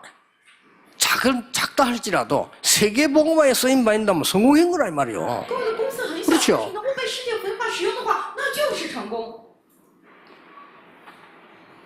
작다 할지라도 세계복음화에 쓰임받는다면 성공인 거라 이 말이에요. 各位的公司很小， 그렇죠 但是能够被世界文化使用的话，那就是成功。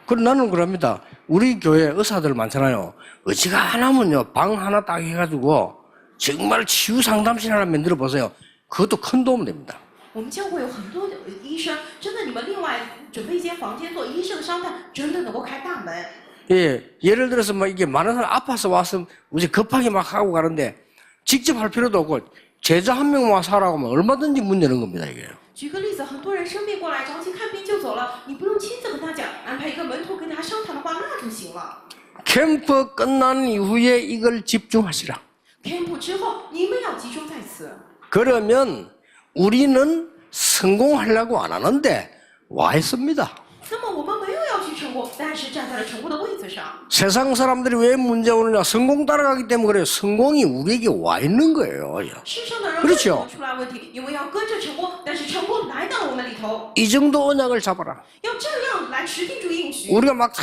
그럼 나는 그럽니다. 우리 교회 의사들 많잖아요. 어지간하면요 방 하나 딱 해가지고 정말 치유 상담실 하나 만들어 보세요. 그것도 큰 도움 됩니다. 我们教会有很多的医生，真的，你们另外准备一间房间做医生的商谈，真的能够开大门。 예, 예를 들어서 뭐 이게 많은 사람 아파서 와서 우리 급하게 막 하고 가는데 직접 할 필요도 없고 제자 한 명 와서 하라고 하면 얼마든지 문 여는 겁니다 이게. 举个例子，很多人生病过来，着急看病就走了，你不用亲自跟他讲，安排一个门徒跟他商谈的话，那就行了。 캠프 끝난 이후에 이걸 집중하시라. camp 之后，你们要集中在此。 그러면 우리는 성공하려고 안 하는데 와 있습니다. 那么我们没有要去成功，但是站在了成功的位子上。 세상 사람들이 왜 문제 오느냐? 성공 따라가기 때문에 그래요. 성공이 우리에게 와 있는 거예요. 世上的人 그렇 为 죠 什么出来问题？因为要跟着成功，但是成功来到了我们里头， 이 정도 언약을 잡아라. 要这样来持定住应许。 우리가 막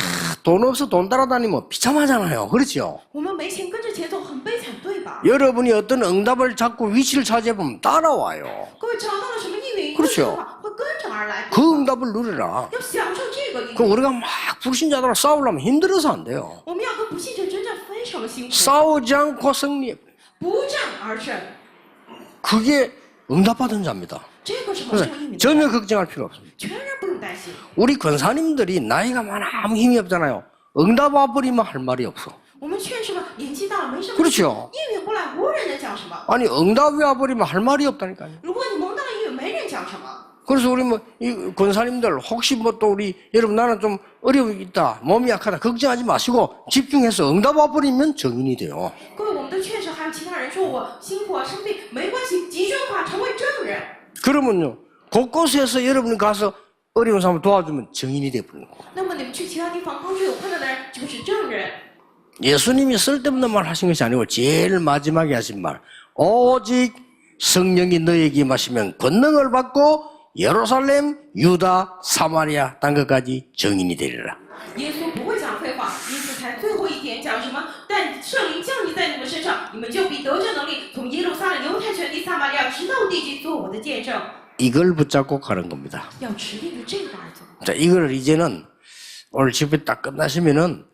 돈 없어 돈 따라다니면 비참하잖아요. 그렇죠? 我们没钱跟着钱走，很悲惨，对吧？ 여러분이 어떤 응답을 잡고 위치를 차지해보면 따라와요. 各位找到了什么应允， 그렇죠 会跟着而来。 그 응답을 누리라. 要享受这个应 그 允。 우리가 막 불신자들하고 싸우려면 힘들어서 안 돼요. 我们要跟不信者征战，非常的辛苦。 싸우지 않고 승리해. 不战而胜， 그게 응답받은 자입니다. 这个是蒙 그래서 受应允的， 전혀 걱정할 필요 없습니다. 全然不用担心。 우리 권사님들이 나이가 많아 아무 힘이 없잖아요. 응답 와버리면 할 말이 없어. 我们劝什么年纪大了没什么， 그렇죠 应允过来无人能讲什么。 아니 응답이 와버리면 할 말이 없다니까요. 如果你蒙到了应允，没人讲什么。 그래서 우리 뭐 이 권사님들 혹시 뭐 또 우리 여러분 나는 좀 어려움이 있다 몸이 약하다 걱정하지 마시고 집중해서 응답 와버리면 정인이 돼요. 各位，我们的劝说还有其他人说我辛苦啊生病没关系，集中化成为证人。 그러면요 곳곳에서 여러분이 가서 어려운 사람을 도와주면 정인이 되어버리는 거고. 那么你们去其他地方帮助有困难的人，就是证人。 예수님이 쓸데없는 말 하신 것이 아니고 제일 마지막에 하신 말, 오직 성령이 너에게 임하시면 권능을 받고 예루살렘, 유다, 사마리아 땅 끝까지 정인이 되리라. 耶稣不会讲废话，因此才最后一点讲什么？但圣灵降临在你们身上，你们就必得着能力，从耶路撒冷、犹太全地、撒玛利亚，直到地极，做我的见证。 이걸 붙잡고 가는 겁니다. 要持定着这个而走。 자, 이걸 이제는 오늘 집회 딱 끝나시면은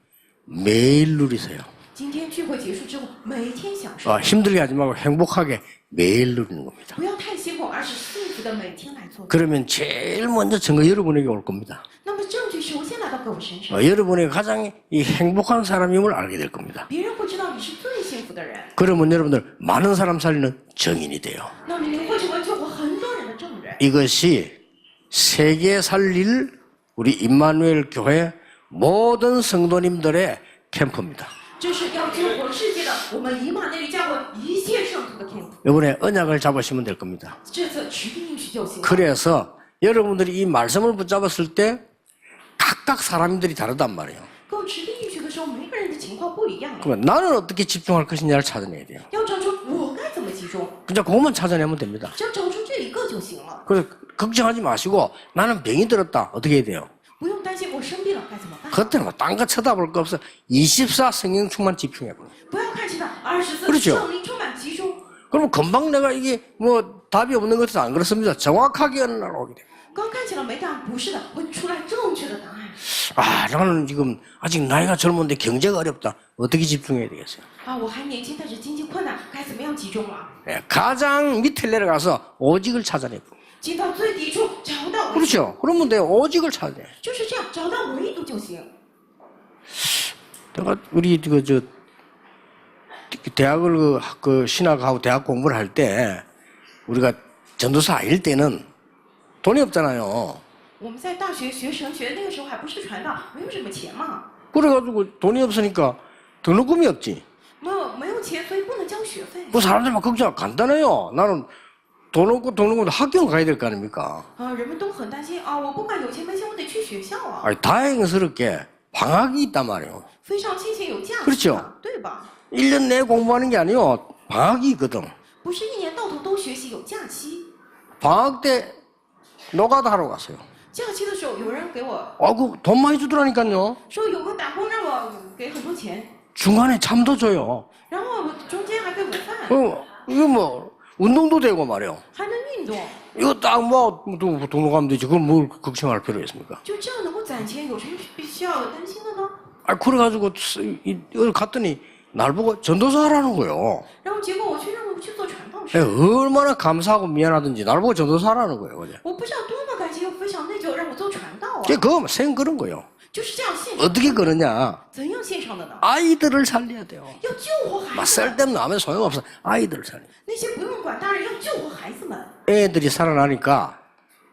매일 누리세요. 今天聚会结束之后，每天享受， 힘들게 하지 말고 행복하게 매일 누리는 겁니다. 不要太辛苦，而是幸福的每天来做。 그러면 제일 먼저 증거 여러분에게 올 겁니다. 那么证据首先来到各位身上， 여러분이 가장 이 행복한 사람임을 알게 될 겁니다. 别人会知道你是最幸福的人， 그러면 여러분들 많은 사람 살리는 정인이 돼요. 那么你会成为救活很多人的证人。 이것이 세계 살릴 우리 임마누엘 교회 모든 성도님들의 캠프입니다. 这是要救活世界的我们以马内利教会一切圣徒的天赋。 이번에 언약을 잡으시면 될 겁니다. 这次持定应许就行了。 그래서 여러분들이 이 말씀을 붙잡았을 때 각각 사람들이 다르단 말이에요. 够持定应许的时候，每个人的情况不一样。 그러면 나는 어떻게 집중할 것이냐를 찾아내야 돼요. 要找出我该怎么集中， 그냥 그것만 찾아내면 됩니다. 只要找出这一个就行了。 그래서 걱정하지 마시고 나는 병이 들었다. 어떻게 해야 돼요? 不用担心我生病了该怎么办。 그때는 뭐 딴 거 쳐다볼 거 없어. 24 성령 충만 집중해버려. 不要看其他24 그렇죠 圣灵充满集中。 그러면 금방 내가 이게 뭐 답이 없는 것도 안 그렇습니다. 정확하게 어느 날 오게 돼요. 刚看起来没答案，不是的，会出来正确的答案。 아, 나는 지금 아직 나이가 젊은데 경제가 어렵다. 어떻게 집중해야 되겠어요? 啊，我还年轻，但是经济困难，该怎么样集中了？ 예, 가장 밑에 내려가서 오직을 찾아내고. 进到最低处，找到唯一， 그렇죠. 그러면 돼요. 오직을 찾아내. 就是这样，找到唯一度就行。 내가 우리 대학을 그 신학하고 대학 공부를 할 때 우리가 전도사 아닐 때는 돈이 없잖아요. 我们在大学学神学，那个时候还不是传道，没有什么钱嘛， 그래가지고 돈이 없으니까 등록금이 없지. 没有钱，所以不能交学费。 그 사람들 막 걱정 간단해요. 나는 돈 없고 학교는 가야 될 거 아닙니까? 啊，人们都很担心啊，我不管有钱没钱，我得去学校啊。 아니, 다행스럽게 방학이 있단 말이에요. 非常庆幸有假期 그렇죠 嘛，对吧？ 1년 내에 공부하는 게 아니에요. 방학이 있거든. 不是一年到头都学习，有假期。 방학 때 노가다 하러 갔어요. 假期的时候，有人给我 그 돈 많이 주더라니까요. 说有个打工让我给很多钱， 중간에 잠도 줘요. 然后我中间还给午饭， 이거 뭐 운동도 되고 말이에요. 还能运动， 이거 딱 뭐 등록하면 되지. 그걸 뭘 걱정할 필요 있습니까? 就这样能够攒钱，有什么必须要担心的呢？ 그래가지고 여기 갔더니 날 보고 전도사 하라는 거예요. 然后结果我去让我去做传道 예, 士， 얼마나 감사하고 미안하든지 날 보고 전도사 하라는 거예요. 그죠? 我不知道多么感激又非常内疚，让我做传道啊， 그거 생 그런 거예요. 就是这样献上， 어떻게 그러냐? 怎样献上的呢？ 아이들을 살려야 돼요. 要救活 막 孩子们， 쓸데없는 하면 소용없어. 아이들을 살려. 那些不用管大人，要救活孩子们， 애들이 살아나니까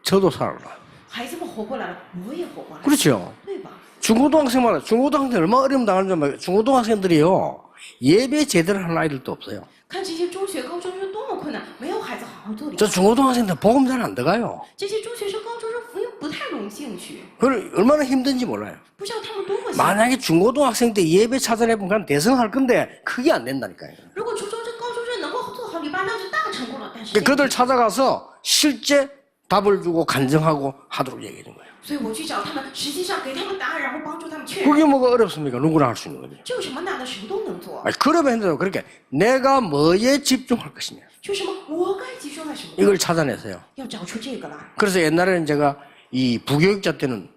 저도 살아나요. 孩子们活过来了，我也活过来了， 그렇죠? 对吧？ 중고등학생 말이야. 중고등학생 얼마나 어려움 당하는지 말이야. 중고등학생들이요. 예배 제대로 하는 아이들도 없어요. 看这些中学、高中生多么困难，没有孩子好好做礼 저 拜。 중고등학생들 복음 잘 안 들어가요. 这些中学生、高中生福音不太容易进去， 그걸 얼마나 힘든지 몰라요. 不知道他们多么辛苦。 만약에 중고등학생 때 예배 찾아내면 그냥 대성할 건데 그게 안 된다니까요. 如果初中生、高中生能够做好礼拜，那是大成功了。但是 그들 찾아가서 실제 답을 주고 간증하고 하도록 얘기해 준 거예요. 所以我去找他们，实际上给他们答案，然后帮助他们确认。 그게 뭐가 어렵습니까? 누구나 할 수 있는 거죠. 这有什么难的？谁都能做。 그러면 힘들어요. 그렇게 내가 뭐에 집중할 것이냐. 就什么？我该集中在什么？ 이걸 찾아내세요. 要找出这个来。 그래서 옛날에는 제가 이 부교육자 때는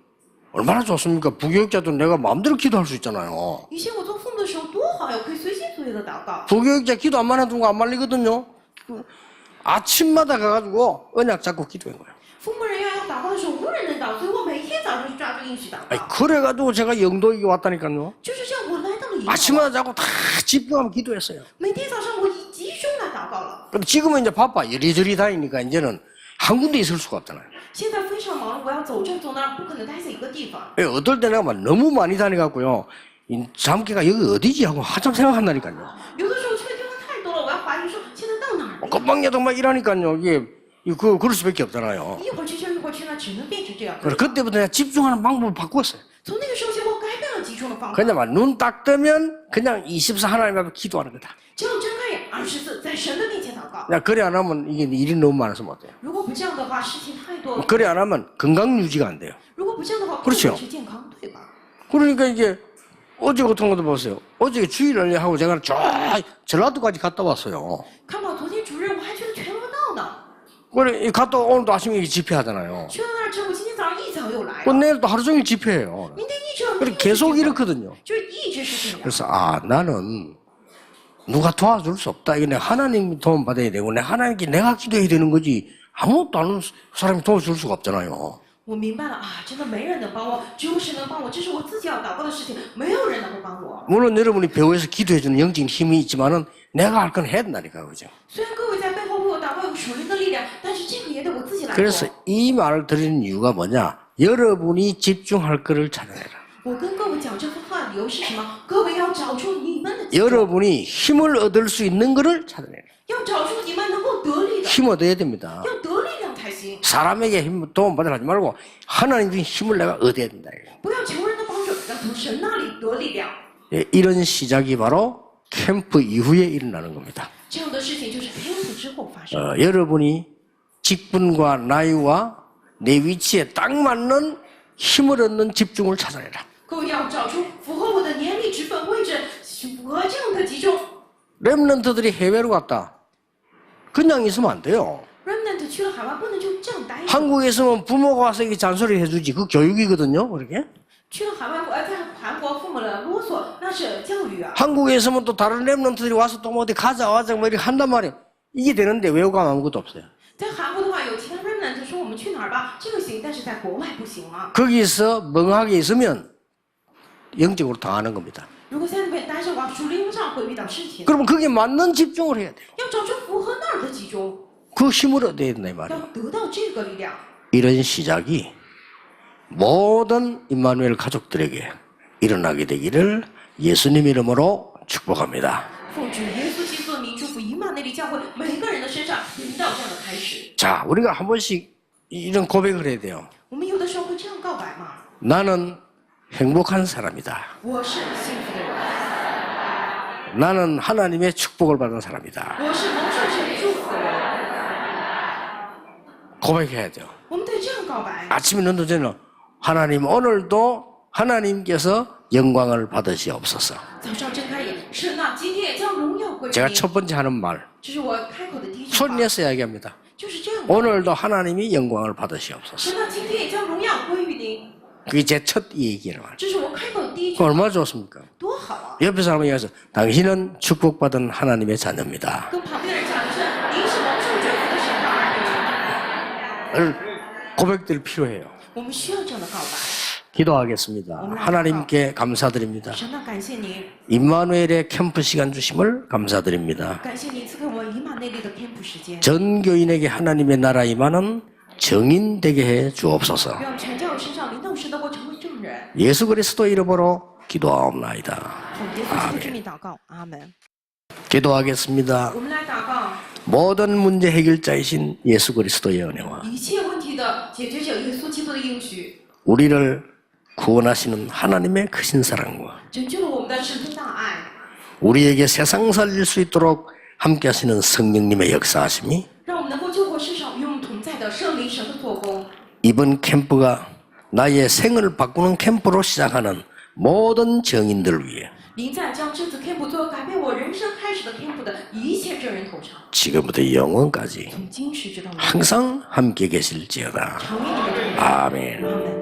얼마나 좋습니까? 부교육자도 내가 마음대로 기도할 수 있잖아요. 以前我做父母的时候多好呀，可以随心所欲的祷告。 부교육자 기도 안 말해두고 안 말리거든요. 아침마다 가가지고 언약 잡고 기도한 거예요. 父母人要祷告的时候，无人能祷，所以我每天早上去抓住应许祷 아니, 告。 그래가지고 제가 영도에 왔다니까요. 就是这样，我来到了营 아침마다 자고 다 집중하면 기도했어요. 每天早上我以集中来祷告了。 근데 지금은 이제 바빠. 이리저리 다니니까 이제는 한 군데 있을 수가 없잖아요. 现在非常忙碌，我要走这走那，不可能待在一个地方。 예, 어떨 때 내가 막 너무 많이 다녀갖고요. 이 잠기가 여기 어디지 하고 한참 생각한다니까요. 有的时候去的地方太多了，我要怀疑说现在到哪儿了？ 금방야도 막 일하니까요. 이게 그럴 수밖에 없잖아요. 一会儿去这，一会儿去那，只能变成这样。 그래서 그때부터 내가 집중하는 방법을 바꾸었어요. 从那个时候起，我改变了集中的方法。 그냥 눈 딱 뜨면 그냥 24 하나님 앞에 기도하는 거다. 只要睁开眼，24在神的面前祷告。 야, 그래 안 하면 이게 일이 너무 많아서 못해요. 如果不这样的话，事情太多了。 그래 안 하면 건강 유지가 안 돼요. 如果不这样的话， 그렇죠 不维持健康，对吧？ 그러니까 이게 어제 같은 것도 보세요. 어제 주일을 하고 제가 저 전라도까지 갔다 왔어요. 看到昨天主任，我还去了全罗道呢。 그래 갔다 오늘도 아침에 집회하잖아요. 去了那儿之后，今天早上一早又来 그 了。 내일도 하루 종일 집회해요. 明天一直 그래 계속 이렇거든요. 就是一直是这样。 그래서 나는 누가 도와줄 수 없다. 이게 내가 하나님 도움 받아야 되고 내가 하나님께 내가 기도해야 되는 거지. 아무것도 안 하는 사람이 도와줄 수가 없잖아요. 我明白了啊，真的没人能帮我，只有神能帮我，这是我自己要祷告的事情，没有人能够帮我。 물론 여러분이 배후에서 기도해주는 영적인 힘이 있지만은 내가 할 건 해야 된다니까 그죠? 虽然各位在背后为我祷告有属灵的力量，但是这个也得我自己来 그래서 做。 이 말을 드리는 이유가 뭐냐? 여러분이 집중할 거를 찾아내라. 我跟各位讲这番话的理由是什么？各位要找出你们的集中， 여러분이 힘을 얻을 수 있는 거를 찾아내라. 要找出你们能够得力的， 힘 얻어야 됩니다. 要得力量才行。 사람에게 힘 도움 받으려 하지 말고 하나님 중 힘을 내가 얻어야 된다. 不要求人的帮助，要从神那里得力量。 예, 이런 시작이 바로 캠프 이후에 일어나는 겁니다. 这样的事情就是 camp 之后发生。 여러분이 직분과 나이와 내 위치에 딱 맞는 힘을 얻는 집중을 찾아내라. 各位要找出符合我的年龄、职分、位置，符合这样的集中。 렘넌트들이 해외로 갔다. 그냥 있으면 안 돼요. Remnant 去了海外，不能就这样待着。 한국에 있으면 부모가 와서 이게 잔소리 해주지. 그 교육이거든요. 그렇게. 去了海外，在韩国父母的啰嗦，那是教育啊。 한국에 있으면 또 다른 렘넌트들이 와서 또 뭐 어디 가자 와자 뭐 이렇게 한단 말이에요. 이게 되는데 외국 가면 아무것도 없어요. 在韩国的话，有其他 Remnant 说我们去哪儿吧，这个行，但是在国外不行啊。 거기서 멍하게 있으면 영적으로 당하는 겁니다. 如果在那边待着的话，属灵上会遇到事情。 그러면 거기에 맞는 집중을 해야 돼요. 要找出符合那儿的集中， 그 힘을 얻어야 된다 이 要 말이에요. 得到这个力量。 이런 시작이 모든 임마누엘 가족들에게 일어나게 되기를 예수님 이름으로 축복합니다. 奉主耶稣基督的名祝福以马内利教会每个人的身上临到这样的开始。 자, 우리가 한 번씩 이런 고백을 해야 돼요. 我们有的时候会这样告白嘛， 나는 행복한 사람이다. 我是幸福的人， 나는 하나님의 축복을 받은 사람이다. 我是蒙受神祝福的人。 고백해야 돼요. 我们得这样告白。 아침에 눈 뜨면 하나님 오늘도 하나님께서 영광을 받으시옵소서. 早上睁开眼，神啊，今天也将荣耀归于 제가 你。 첫 번째 하는 말 这是我开口的第一句话 소리 ， 내서 이야기합니다. 就是这样。 오늘도 하나님이 영광을 받으시옵소서. 神啊，今天也将荣耀归于您。 그게 제 첫 얘기예요. 这是我开口的第一句 그 话， 얼마나 좋습니까? 多好啊！ 옆에 사람이 얘기해서 당신은 축복받은 하나님의 자녀입니다. 跟旁边的人讲的是，您是蒙受祝福的神的儿女。 고백들 필요해요. 我们需要这样的告白。 기도하겠습니다. 하나님께 감사드립니다. 神啊，感谢您， 임마누엘의 캠프 시간 주심을 감사드립니다. 感谢您赐给我们以马内利的天赋时间。 전 교인에게 하나님의 나라 임하는 정인 되게 해 주옵소서. 让全教友身上临到神的国成为证人。 예수 그리스도 이름으로 기도하옵나이다. 奉耶稣基督之名祷告，阿门。 기도하겠습니다. 我们来祷告， 모든 문제 해결자이신 예수 그리스도의 은혜와 一切问题的解决者耶稣基督的应许， 우리를 구원하시는 하나님의 크신 사랑과 拯救了我们的神的大爱， 우리에게 세상 살릴 수 있도록 함께 하시는 성령님의 역사하심이 让我们能够救活世上与我们同在的圣灵神的做工。 이번 캠프가 나의 생을 바꾸는 캠프로 시작하는 모든 정인들 위해 您在将这次 camp 作为改变我人生开始的 camp 的一切证人头上， 지금부터 영원까지 从今时直到永远， 항상 함께 계실지어다. 常与你们同在。 아멘. 阿门。